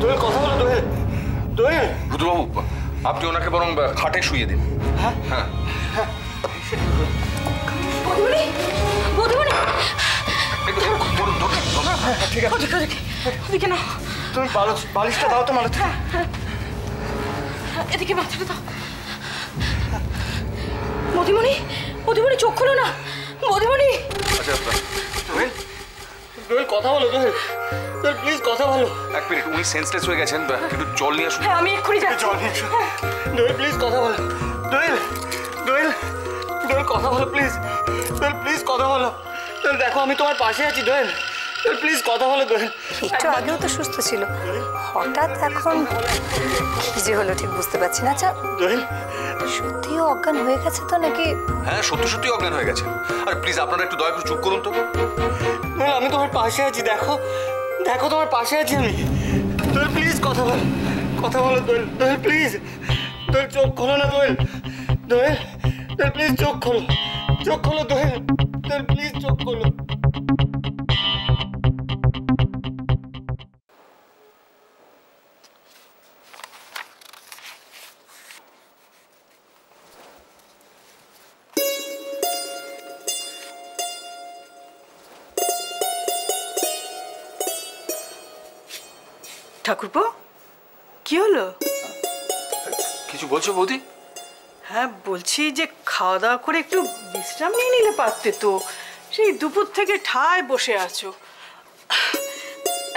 দোয়েল কথা বলো দোয়েল। দোয়েল। বুধবাবু আপনি ওনাকে বরং খাটে শুয়ে দিন। হ্যাঁ হ্যাঁ ঠিক আছে। ওদিকে না, তুমি বালিশটা দাও তো মাথাতে। এদিকে মাথাটা দাও। মধুমণি, মধুমণি চোখ খোলো না মধুমণি। আচ্ছা দোয়েল, দোয়েল কথা বলো দোয়েল। দোয়েল প্লিজ কথা বলো। এক মিনিট, উনি সেন্সলেস হয়ে গেছেন, একটু জল নিয়ে আসুন। হ্যাঁ আমি এক্ষুনি যাচ্ছি। জল নিয়ে এসো। দোয়েল প্লিজ কথা বলো। দোয়েল, দোয়েল, দোয়েল কথা বলো প্লিজ। দোয়েল প্লিজ কথা বলো। দোয়েল দেখো আমি তোমার পাশে আছি। দোয়েল, দোয়েল প্লিজ কথা বলো। দোয়েল একটু আগেও তো সুস্থ ছিল, হঠাৎ এখন কি যে হলো ঠিক বুঝতে পারছি না। আচ্ছা দোয়েল সত্যিও অজ্ঞান হয়ে গেছে তো নাকি? হ্যাঁ সত্যি সত্যি অজ্ঞান হয়ে গেছে। আর প্লিজ আপনারা একটু দয়া করে চুপ করুন তো। দোয়েল আমি তোমার পাশে আছি, দেখো দেখো তোমার পাশে আছি আমি। দোয়েল প্লিজ কথা বলো, কথা বলো দোয়েল। দোয়েল প্লিজ, দোয়েল চোখ খোলো না দোয়েল। দোয়েল, দোয়েল প্লিজ চোখ খোলো, চোখ খোলো দোয়েল। দোয়েল প্লিজ চোখ খোলো। ঠাকুরপো কি হলো? কিছু বলছো বৌদি? হ্যাঁ বলছি যে খাওয়া দাওয়া করে একটু বিশ্রাম নিয়ে নিলে পারতে তো। সেই দুপুর থেকে ঠায় বসে আছো,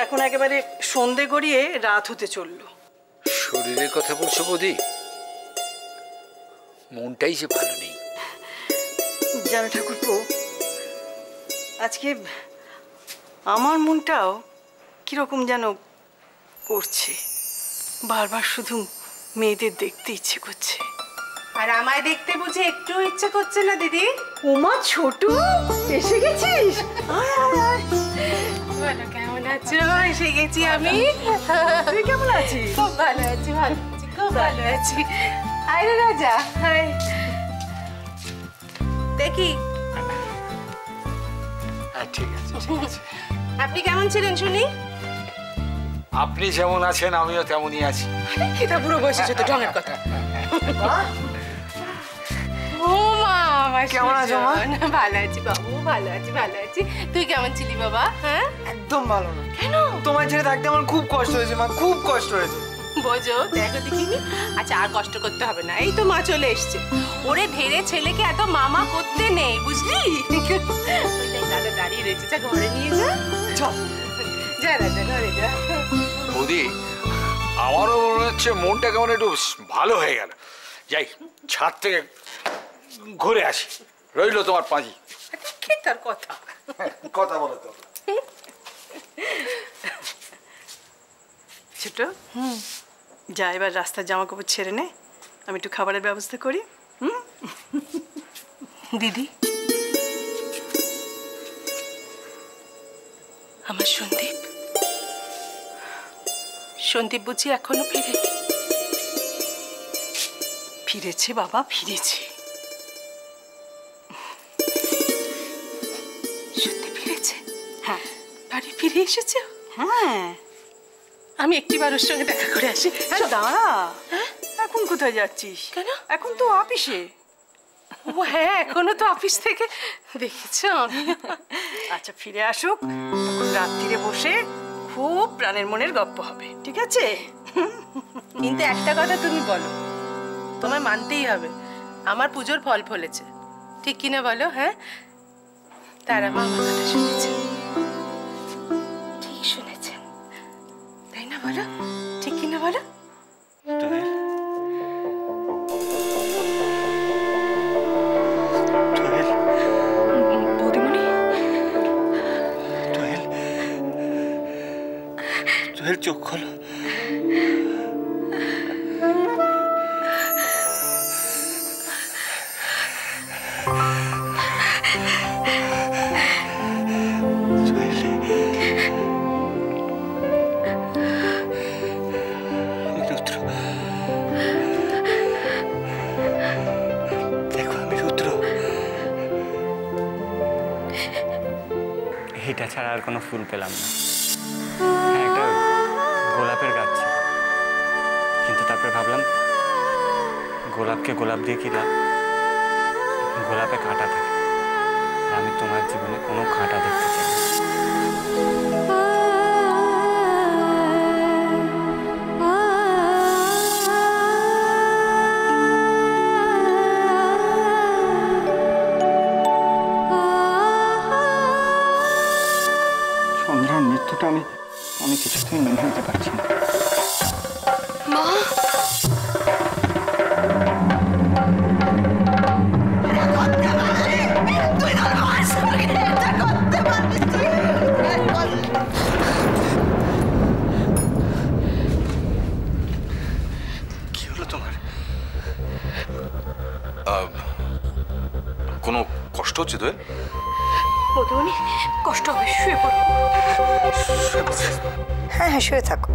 এখন একেবারে সন্ধে গড়িয়ে রাত হতে চললো। শরীরের কথা বলছো বৌদি? মনটাই যে ভালো নেই। জানো ঠাকুরপো, আজকে আমার মনটাও কিরকম যেন করছে। বারবার শুধু মেয়েদের দেখতে ইচ্ছে করছে। আর আমায় দেখতে বুঝি একটু ইচ্ছে করছে না দিদি? ওমা ছোটু, এসে গেছিস? বলো কেমন আছো? এসে গেছি আমি। তুই কেমন আছিস? খুব ভালো আছি, ভালো আছি, খুব ভালো আছি। আয় রে রাজা, আয়। দেখি ঠিক আছে ঠিক আছে। আপনি কেমন ছিলেন শুনি? আপনি যেমন আছেন আমিও তেমনই আছি। এটা বুড়ো বয়সে তো ঢঙের কথা। ও মা, আমার কেমন আছো মা? ভালো আছি বাবু, ভালো আছি, ভালো আছি। তুই কেমন ছিলি বাবা? হ্যাঁ একদম ভালো না। কেন? তোমায় ছেড়ে থাকতে আমার খুব কষ্ট হয়েছে মা, খুব কষ্ট হয়েছে। বোঝো, দেখো দেখিনি। আচ্ছা আর কষ্ট করতে হবে না, এই তো মা চলে এসছে। ওরে ঢেরে ছেলেকে এত মামা করতে নেই, বুঝলি? ওইটাই দাদা দাঁড়িয়ে রয়েছে, যা ঘরে নিয়ে যা। চল যা রাজা, ঘরে যা। বৌদি আমারও মনে হচ্ছে মনটা কেমন একটু ভালো হয়ে গেল। যাই ছাদ থেকে ঘুরে আসি। রইল তোমার পাঁজি। কি তার কথা? কথা বলো তো। ছোট, যা এবার রাস্তার জামা কাপড় ছেড়ে নে, আমি একটু খাবারের ব্যবস্থা করি। দিদি, আমার সন্দীপ, সন্দীপ বুঝি এখনো ফিরেনি? ফিরেছে বাবা, ফিরেছে। সত্যি ফিরেছে? হ্যাঁ বাড়ি ফিরে এসেছে? হ্যাঁ। আমি একটিবার ওর সঙ্গে দেখা করে আসি। হ্যাঁ দাঁড়া, এখন কোথায় যাচ্ছিস? কেন? এখন তো অফিসে। ও হ্যাঁ, এখনো তো অফিস থেকে দেখেছো আমি। আচ্ছা ফিরে আসুক, তখন রাত্রিরে বসে খুব প্রাণের মনের গপ্প হবে, ঠিক আছে? কিন্তু একটা কথা তুমি বলো, তোমায় মানতেই হবে, আমার পুজোর ফল ফলেছে, ঠিক কিনা বলো? হ্যাঁ, তারা মা আমার কথা শুনেছে, ঠিক শুনেছেন, তাই না বলো? ঠিক কিনা বলো? বৌদিমণি, দোয়েল চোখ খোলো। এটা ছাড়া আর কোনো ফুল পেলাম না। হ্যাঁ, একটা গোলাপের গাছ। ভাবলাম গোলাপকে গোলাপ দিয়ে কি লাভ, গোলাপে কাঁটা থাকে, আর আমি তোমার জীবনে কোনো কাঁটা দেখতে চাই না। সন্ধ্যার মৃত্যুটা আমি কিছুতেই মেনে নিতে পারছি না। মা, কি হলো তোমার? কোনো কষ্ট হচ্ছে দোয়েল? বৌদিমণি কষ্ট হবে, শুয়ে পড়ো। হ্যাঁ হ্যাঁ, শুয়ে থাকো,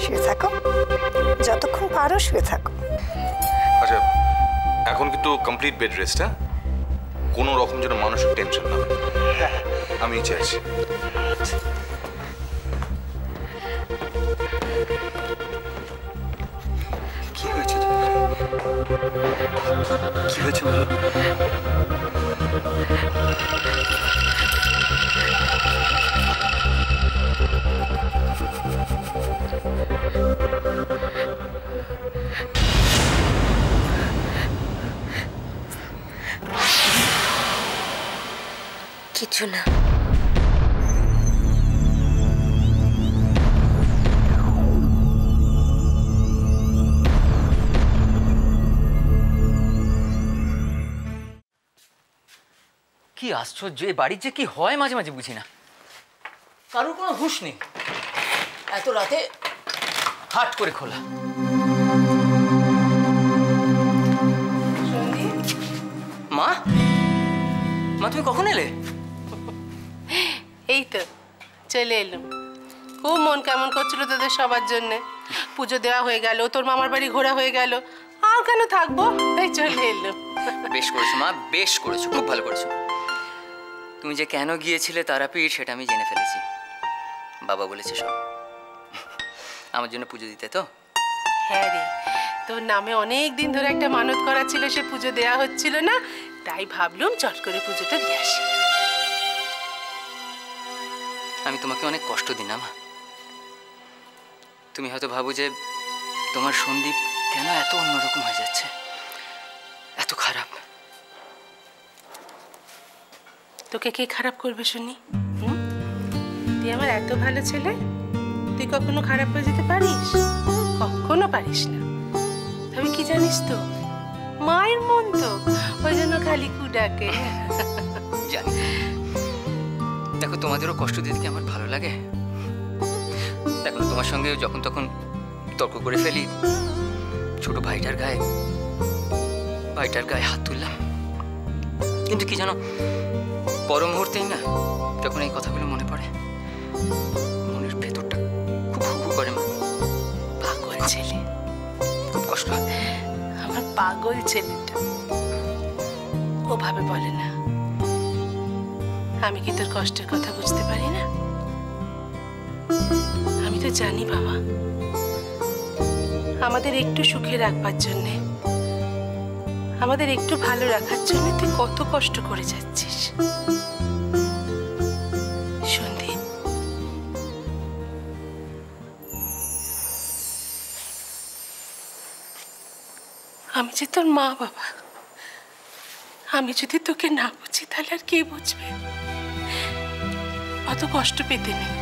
শুয়ে থাকো, যতক্ষণ পারো শুয়ে থাকো। আচ্ছা, এখন কিন্তু কমপ্লিট বেড রেস্ট, হ্যাঁ? কোনো রকম যেন মানসিক টেনশন না হয়। আমি নিচে আছি। কি হয়েছে তোমার? কি হয়েছে বলো? কিছু না। কি আশ্চর্য, এই বাড়ির যে কি হয় মাঝে মাঝে বুঝি না, কারোর কোনো হুঁশ নেই। এত রাতে হাট করে খোলা। মা, মা তুমি কখন এলে? এই তো চলে এলাম। খুব মন কেমন করছিল তোদের সবার জন্য। পুজো দেওয়া হয়ে গেল, তোর মামার বাড়ি ঘোরা হয়ে গেল, আর কেন থাকবো, তাই চলে এলাম। বেশ করেছো মা, বেশ করেছো, খুব ভালো করেছো। তুমি যে কেন গিয়েছিলে তারাপীঠ সেটা আমি জেনে ফেলেছি। বাবা বলেছে সব। আমার জন্য পুজো দিতে তো? হ্যাঁ রে, তোর নামে অনেক দিন ধরে একটা মানত করা ছিল, সে পুজো দেওয়া হচ্ছিল না, তাই ভাবলুম চট করে পুজোটা দিয়ে আসি। আমি তোমাকে অনেক কষ্ট দিই না মা। তুমি হয়তো ভাবো যে তোমার সন্দীপ কেন এত অন্যরকম হয়ে যাচ্ছে, এত খারাপ। তোকে কে খারাপ করবে শুনি? তুই আমার এত ভালো ছেলে, তুই কখনো খারাপ হয়ে যেতে পারিস? কখনো পারিস না। তবে কি জানিস তো, মায়ের মন তো, ওই জন্য খালি কুডাকে। জানি। দেখো, তোমাদেরও কষ্ট দিতে কি আমার ভালো লাগে? দেখো না, তোমার সঙ্গে যখন তখন তর্ক করে ফেলি, ছোট ভাইটার গায়ে হাত তুললাম। কিন্তু কি জানো, পর মুহূর্তেই না যখন এই কথাগুলো মনে পড়ে, মনের ভেতরটা খুব হু করে মা। পাগল ছেলে, খুব কষ্ট হয়। আমার পাগল ছেলেটা ওভাবে বলে না। আমি কি তোর কষ্টের কথা বুঝতে পারি না? আমি তো জানি বাবা, আমাদের একটু সুখে রাখবার জন্যে, আমাদের একটু ভালো রাখার জন্য তুই কত কষ্ট করে যাচ্ছিস। সন্দীপ, আমি যে তোর মা বাবা, আমি যদি তোকে না বুঝি তাহলে আর কে বুঝবে? অত কষ্ট পেতে নেই,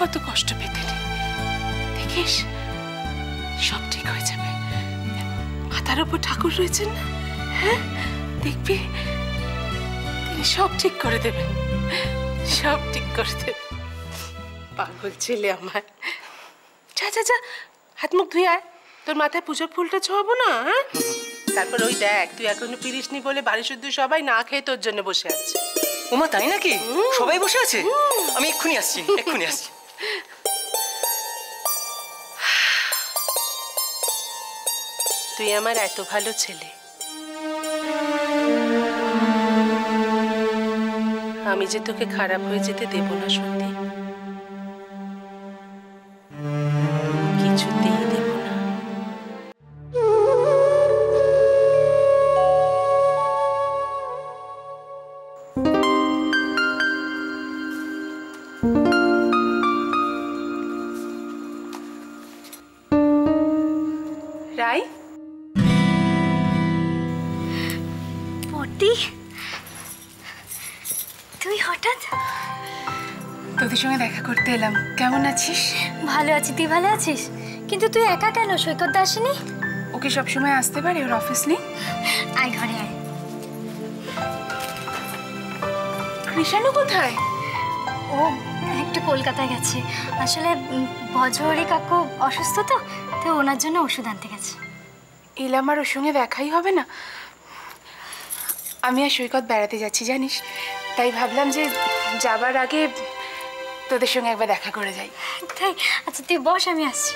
অত কষ্ট পেতে নেই। দেখিস সব ঠিক হয়ে যাবে। মাথার উপর ঠাকুর রয়েছেন না, হ্যাঁ, দেখবি তিনি সব ঠিক করে দেবেন, সব ঠিক করে দেবেন। পাগল ছেলে আমার। যা যা যা, হাত মুখ ধুয়ে আয়, তোর মাথায় পুজোর ফুলটা ছোঁয়াবো না, হ্যাঁ? তারপর ওই দেখ, তুই এখনো ফিরিসনি বলে বাড়ি শুদ্ধ সবাই না খেয়ে তোর জন্য বসে আছে। ওমা, তাই নাকি? সবাই বসে আছে? আমি এক্ষুনি আসছি, এক্ষুনি আসছি। তুই আমার এত ভালো ছেলে, আমি যে তোকে খারাপ হয়ে যেতে দেব না সন্দীপ, কিছুতেই দেব না। বর্দি, তুই হঠাৎ? তোদের সঙ্গে দেখা করতে এলাম। কেমন আছিস? ভালো আছি, তুই ভালো আছিস? কিন্তু তুই একা কেন? সৈকত আসেনি? ওকে সবসময় আসতে পারে, ওর অফিস নেই। আয় ঘরে আয়। কৃষাণু কোথায়? ও একটু কলকাতায় গেছে। আসলে ভজহরি কাকু অসুস্থ তো, তো ওনার জন্য ওষুধ আনতে গেছে। এলাম আর ওর সঙ্গে দেখাই হবে না। আমি আর সৈকত বেড়াতে যাচ্ছি জানিস, তাই ভাবলাম যে যাবার আগে তোদের সঙ্গে একবার দেখা করে যাই। তাই? আচ্ছা তুই বস, আমি আসছি।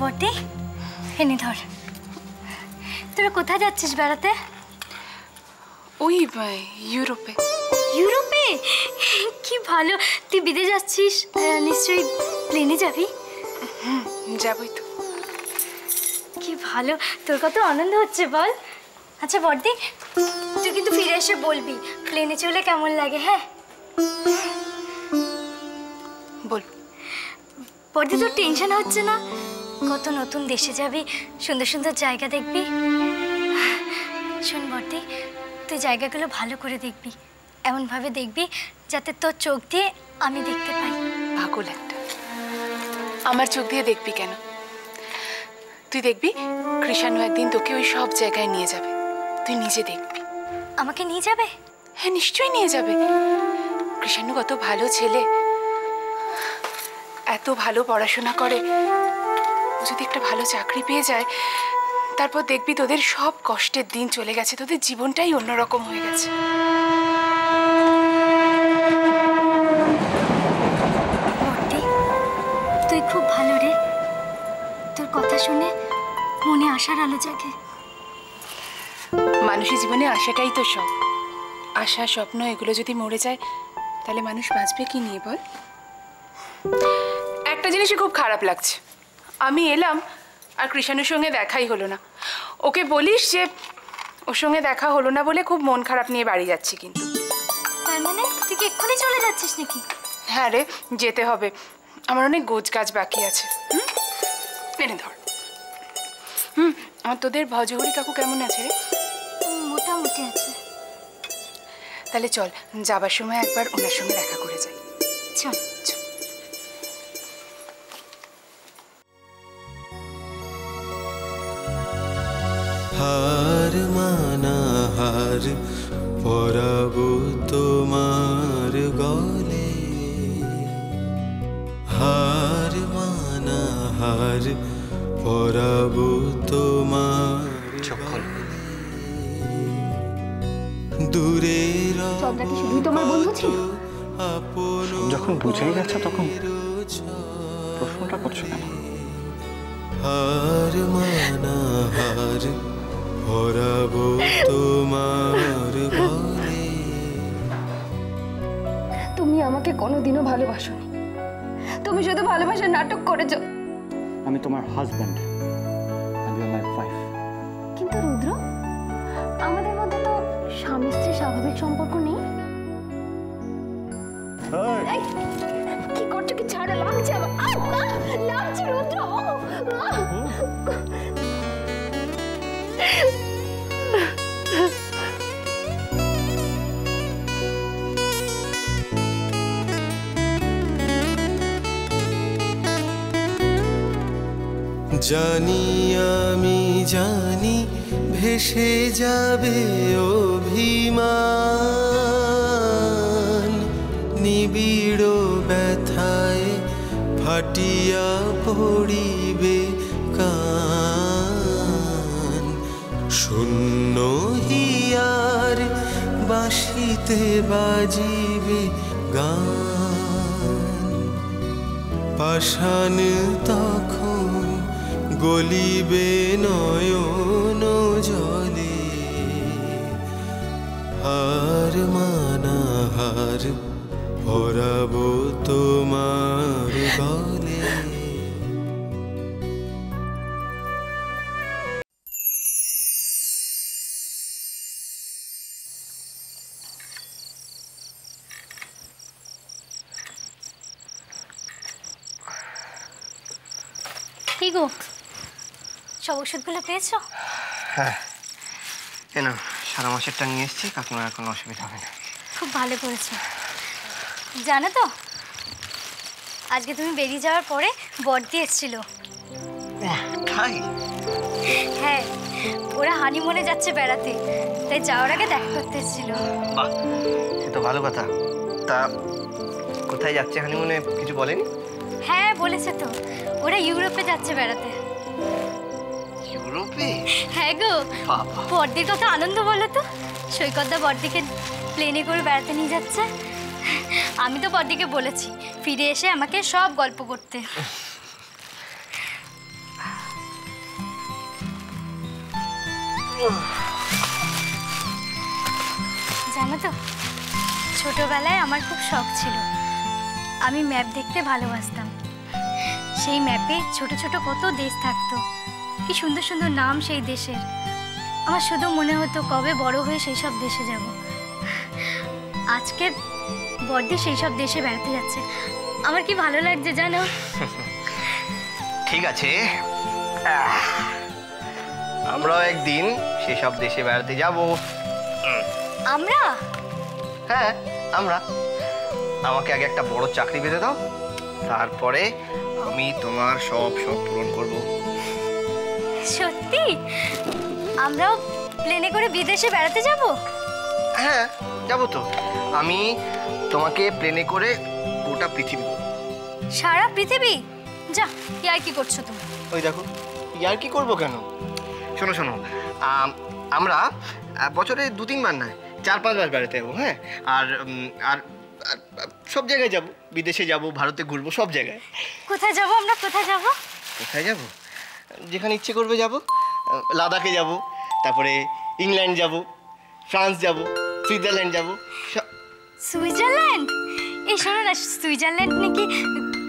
বটে, এনে ধর। তোরা কোথায় যাচ্ছিস বেড়াতে? ওই ইউরোপে। ইউরোপে? কি ভালো, তুই বিদেশ যাচ্ছিস, নিশ্চয়ই প্লেনে যাবি। যাবই তো। কি ভালো, তোর কত আনন্দ হচ্ছে বল। আচ্ছা বর্দি, তুই কিন্তু ফিরে এসে বলবি প্লেনে চলে কেমন লাগে। হ্যাঁ বল। বর্দি, তোর টেনশন হচ্ছে না? কত নতুন দেশে যাবি, সুন্দর সুন্দর জায়গা দেখবি। শোন বর্দি, তুই জায়গাগুলো ভালো করে দেখবি, এমনভাবে দেখবি যাতে তোর চোখ দিয়ে আমি দেখতে পাই। পাগল একটা, আমার চোখ দিয়ে দেখবি কেন? তুই দেখবি কৃষাণু একদিন তোকে ওই সব জায়গায় নিয়ে যাবে, তুই নিজে দেখবি। আমাকে নিয়ে যাবে? হ্যাঁ নিশ্চয়ই নিয়ে যাবে। কৃষাণু কত ভালো ছেলে, এত ভালো পড়াশোনা করে। যদি একটা ভালো চাকরি পেয়ে যায়, তারপর দেখবি তোদের সব কষ্টের দিন চলে গেছে, তোদের জীবনটাই অন্যরকম হয়ে গেছে। বর্দি, তুই খুব ভালো রে। তোর কথা শুনে মনে আশার আলো জাগে। মানুষের জীবনে আশাটাই তো সব। আশা, স্বপ্ন এগুলো যদি মরে যায়, তাহলে মানুষ বাঁচবে কি নিয়ে বল? একটা জিনিসই খুব খারাপ লাগছে, আমি এলাম আর কৃষাণুর সঙ্গে দেখাই হলো না। ওকে বলিস যে ওর সঙ্গে দেখা হলো না বলে খুব মন খারাপ নিয়ে বাড়ি যাচ্ছি। কিন্তু তার মানে তুই কি এক্ষুনি চলে যাচ্ছিস নাকি? হ্যাঁ রে, যেতে হবে, আমার অনেক গোছ গাছ বাকি আছে। এনে ধর। আমার তোদের ভজহরি কাকু কেমন আছে রে? মোটামুটি আছে। তাহলে চল, যাবার সময় একবার ওনার সঙ্গে দেখা করে যাই। চল। হার মানা হার পরাবো তোমার গলে, হার মানা হার পরাবো তোমার দূরের শুধুই তোমার বন্ধু ছিল? আপন যখন বুঝেই গেছে তখন প্রশ্নটা করছো কেন? হার মানা হার পরাবো তোমার গলে। তুমি আমাকে কোনোদিনও ভালোবাসোনি, তুমি শুধু ভালোবাসার নাটক করেছো। আমি তোমার হাজব্যান্ড, মাই ওয়াইফ। কিন্তু রুদ্র, আমাদের মধ্যে তো স্বামী স্ত্রী স্বাভাবিক সম্পর্ক নেই। এই, কি করছো? কি ছাড়ো, লাগছে আমার। লাগছে রুদ্র। জানি আমি জানি ভেসে যাবে অভিমান, নিবিড় ব্যথায় ফাটিয়া পড়িবে কান। শূন্য হিয়ার বাঁশিতে বাজিবে গান, পাষাণ তখন গলিবে নয়ন জলে। হার মানা হার পরাবো তোমার গলে। কি গো, সব ওষুধগুলো পেয়েছো? হ্যাঁ, কেন সারা মাসেরটা নিয়ে এসেছি, কাকিমার আর কোনো অসুবিধা হবে না। খুব ভালো করেছো। জানো তো, আজকে তুমি বেরিয়ে যাওয়ার পরে বড়দি এসেছিল। তাই? হ্যাঁ, ওরা হানিমুনে যাচ্ছে বেড়াতে, তাই যাওয়ার আগে দেখা করতে এসেছিল। বাহ, সে তো ভালো কথা। তা কোথায় যাচ্ছে হানিমুনে কিছু বলেনি? হ্যাঁ বলেছে তো, ওরা ইউরোপে যাচ্ছে বেড়াতে। ইউরোপে? হ্যাঁ গো, বড়দির কত আনন্দ বলো তো। সৈকতদা বড়দিকে প্লেনে করে বেড়াতে নিয়ে যাচ্ছে। আমি তো বড়দিকে বলেছি ফিরে এসে আমাকে সব গল্প করতে। জানো তো, ছোটবেলায় আমার খুব শখ ছিল, আমি ম্যাপ দেখতে ভালোবাসতাম। সেই ম্যাপে ছোট ছোট কত দেশ থাকতো, কি সুন্দর সুন্দর নাম সেই দেশের। আমার শুধু মনে হতো কবে বড় হয়ে সেই সব দেশে যাব। আজকে বড়দি সেই সব দেশে বেড়াতে যাচ্ছে, আমার কি ভালো লাগছে জানো। ঠিক আছে, আমরাও একদিন সেসব দেশে বেড়াতে যাব। আমরা? হ্যাঁ আমরা। আমাকে আগে একটা বড় চাকরি পেতে দাও, তারপরে আমি তোমার সব শখ পূরণ করব। সত্যি? আমরাও প্লেনে করে বিদেশে বেড়াতে যাব? হ্যাঁ যাব তো। আমি তোমাকে প্লেনে করে গোটা পৃথিবী। সারা পৃথিবী? যা, ইয়ার কি করছো তুমি? ওই দেখো, ইয়ার কি করবো কেন? শোনো শোনো, আমরা বছরে 2-3 বার নয় 4-5 বার বেড়াতে যাবো। হ্যাঁ, আর আর সব জায়গায় যাব, বিদেশে যাব, ভারতে ঘুরবো, সব জায়গায়। কোথায় যাব আমরা, কোথায় যাব? কোথায় যাব? যেখানে ইচ্ছে করবে যাব। লাদাখে যাব, তারপরে ইংল্যান্ড যাব, ফ্রান্স যাব, সুইজারল্যান্ড যাব। সুইজারল্যান্ড? এই শোনো না, সুইজারল্যান্ড নাকি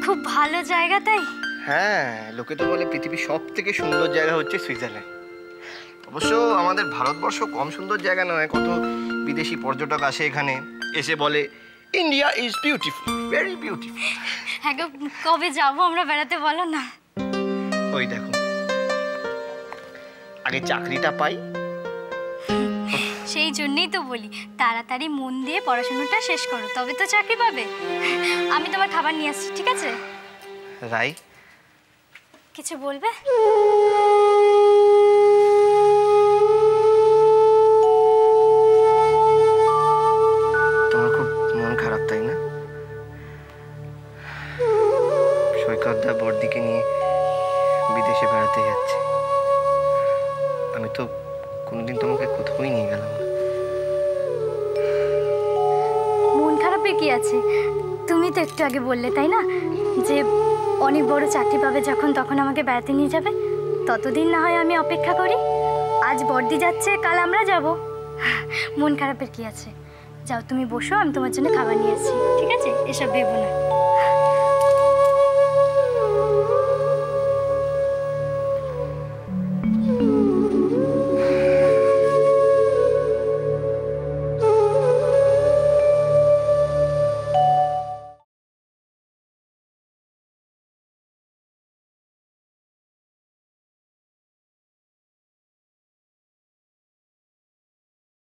খুব ভালো জায়গা, তাই? হ্যাঁ, লোকে তো বলে পৃথিবীর সব থেকে সুন্দর জায়গা হচ্ছে সুইজারল্যান্ড। অবশ্য আমাদের ভারতবর্ষ কম সুন্দর জায়গা নয়, কত বিদেশি পর্যটক আসে এখানে, এসে বলে India is beautiful, very beautiful. হ্যাঁ গো, কবে যাবো আমরা বেড়াতে বলো না। ওই দেখো, আগে চাকরিটা পাই। সেই জন্যই তো বলি তাড়াতাড়ি মন দিয়ে পড়াশোনাটা শেষ করো, তবে তো চাকরি পাবে। আমি তোমার খাবার নিয়ে আসছি, ঠিক আছে? রাই, কিছু বলবে? তোমার খুব মন খারাপ তাই না? সৈকতদা বড়দিকে নিয়ে বিদেশে বেড়াতে যাচ্ছে। আমি তো কোনোদিন তোমাকে কোথাওই নিয়ে গেলাম না। মন খারাপের কি আছে? তুমি তো একটু আগে বললে তাই না, যে অনেক বড় চাকরি পাবে যখন, তখন আমাকে বেড়াতে নিয়ে যাবে। ততদিন না হয় আমি অপেক্ষা করি। আজ বড়দি যাচ্ছে, কাল আমরা যাব। মন খারাপের কি আছে? যাও তুমি বসো, আমি তোমার জন্য খাবার নিয়ে আসছি, ঠিক আছে? এসব ভেবো না।